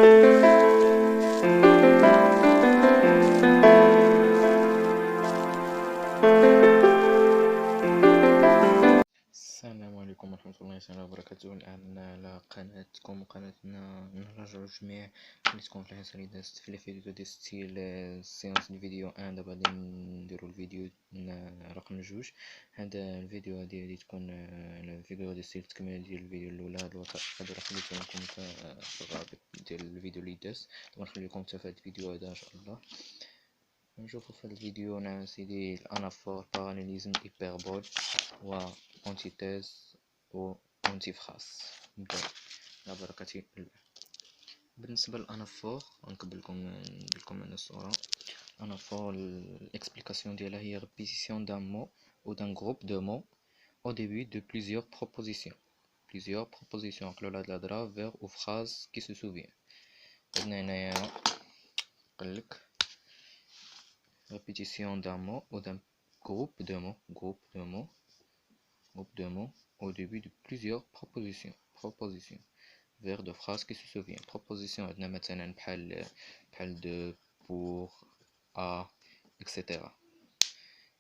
السلام عليكم ورحمة الله تعالى وبركاته. الآن على قناتكم قناتنا نراجع جميع اللي تكون في الحصة اللي دازت في الفيديو دي ستيل سيونس الفيديو 1. دابا غادي نديرو الفيديو رقم 2. هذا الفيديو غادي تكون الفيديو غادي ستيل تكملة ديال الفيديو الأولى. هاد الوثائق هادو راه خليتهم لكم في الرابط ديال الفيديو اللي داز. دابا نخلي لكم حتى في هاد الفيديو هذا إن شاء الله. نشوفو في هاد الفيديو نعم سيدي الأنافور باراليليزم هيبربول و أنتيتيز و أنتيفراس. نبداو على بركة الله. بالنسبة للأنافور ندير لكم هنا الصورة. الأنافور الإكسبليكاسيون ديالها هي ريبيتيسيون دان مو أو دان جروب دو مو au début de plusieurs propositions. نقولو لهاد الهضرة vers ou phrase qui se souvient. عندنا هنايا قالك répétition d'un mot ou d'un groupe de mots au début de plusieurs propositions vers de phrases qui se souviennent. Proposition عندنا مثلا بحال de, pour, à, etc.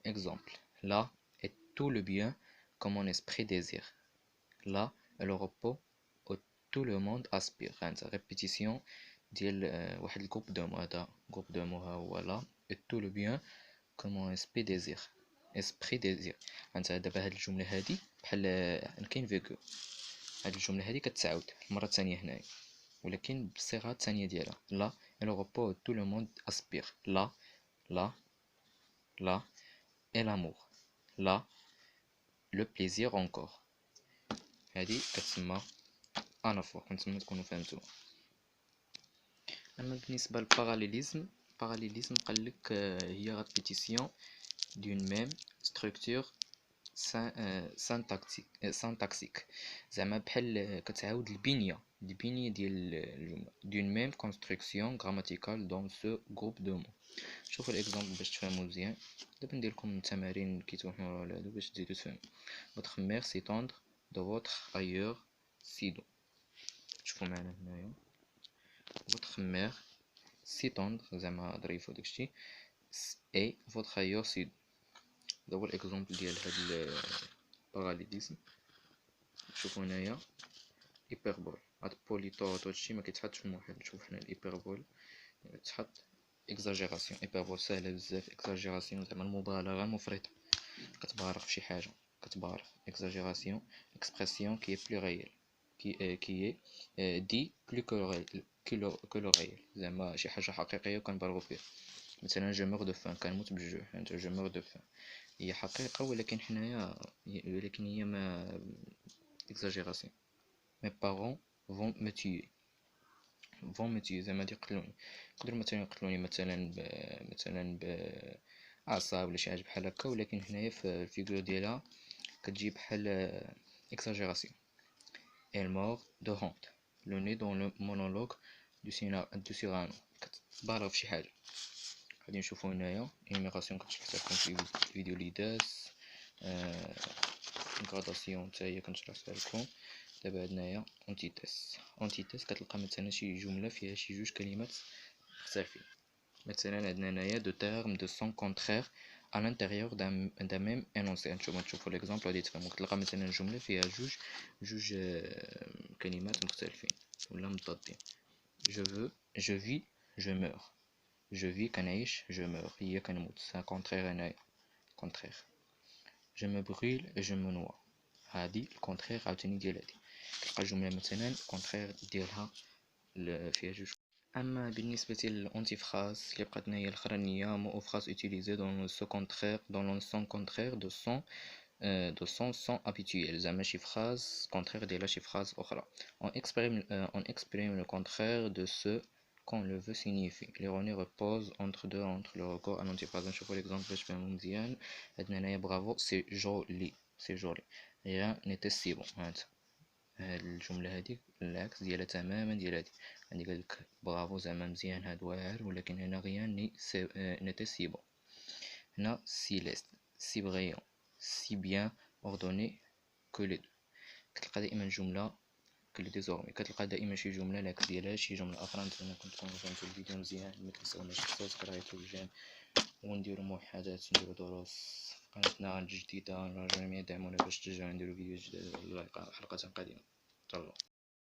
Exemple: là est tout le bien que mon esprit désire. Là est le repos où tout le monde aspire. répétition ديال واحد الجروب دو مو. هذا جروب دو مو ها هو لا et tout le bien que mon esprit désire. دابا هاد الجملة هادي بحال كاين فيغول. هاد الجملة هادي كتعاود المرة الثانية هنايا ولكن بالصيغة الثانية ديالها. لا et le repos où tout le monde aspire. là et l'amour. là le plaisir encore. هادي كتسمى أنافور. كنتمنى تكونوا فهمتوها. أما بالنسبة للباراليليزم قالك هي ريبيتيسيون d'une même structure syntaxique. زعما بحال كتعاود البنية ديال الجملة d'une même construction grammaticale dans ce groupe de mots. شوفوا الاكزامبل باش تفهموا مزيان. دابا ندير لكم التمارين كيتوحوا على هادو باش تزيدوا تفهموا. votre mère s'y tendre de votre ailleurs si doux. شوفوا معنا هنايا votre mère s'y tendre زعما ظريف وداكشي et votre ailleurs si doux. هذا هو الاكزامبل ديال هاد الباراليليزم. شوفوا هنايا هيبربول. هاد بوليتوت هادشي ما كيتحطش في المحل. نشوف حنا الهيبربول تحط اكزاجيراسيون. هيبربول ساهله بزاف. اكزاجيراسيون زعما المبالغه المفرطه. كتبالغ في شي حاجه كتبالغ. اكزاجيراسيون اكسبرسيون كي بلو ريال كي دي بلو كو لو ريال. زعما شي حاجه حقيقيه وكنبالغوا فيها. مثلا جو مور دو فان كنموت بالجوع. انت جو مور دو فان هي حقيقة ولكن حنايا هي ما exagération. mes parents vont me tuer. زعما يقتلوني. يقدروا مثلا يقتلوني مثلا بعصا ولا شي حاجة بحال هكا ولكن هنايا في الفيغور ديالها كتجي بحال exagération. elle meurt de honte. le nez dans le monologue du Cyrano. كتبالغ في شي حاجة. غادي نشوفو هنايا إيميغاسيون كنشرح لكم في الفيديو اللي داز. غاداسيون حتى هي كنشرحها لكم. دابا هنايا أونتيتيس كتلقى مثلا شي جملة فيها شي جوج كلمات مختلفين. مثلا عندنا هنايا دو تيرم دو سون كونترير à l'intérieur d'un même énoncé. نشوفو ليكزامبل غادي تفهمو. كتلقى مثلا جملة فيها جوج كلمات مختلفين ولا مضادين. je vis je meurs. je vis كنعيش je meurs هي كنموت. سا كونترير هنايا كونترير. je me brûle et je me noie. هادي الكونترير عاوتاني ديال هادي. كتلقى جملة مثلا الكونترير ديالها فيها جوج. اما بالنسبة للانتيفراز اللي بقات لنا هي الاخرانية mot ou phrase utilisé dans le sens contraire de son habituel. زعما شي phrase contraire ديالها شي phrase اخرى. on exprime le contraire de ce qu'on le veut signifier. l'ironie repose entre le recours à l'antiphrase. نشوفو l'exemple باش تفهمو مزيان. عندنا هنايا برافو c'est joli. rien n'était si bon. هاد الجملة هادي العكس ديالها تماما ديال هادي. عندي قالك برافو زعما مزيان هاد واعر ولكن هنا rien n'était si bon. هنا si leste si brillant si bien ordonné que les deux. كتلقى دائما جملة مشكل ديزورمي كتلقى دائما شي جمله العكس ديالها، شي جمله اخرى. نتمنى تكونوا فهمتوا الفيديو مزيان. ما تنساوناش سبسكرايبوا الجيم ونديروا محاضرات، نديروا دروس في قناتنا جديده. نرجو الجميع يدعمونا باش ترجعوا نديروا فيديوهات جديده. الله يلقى حلقه قادمه. تهلاو.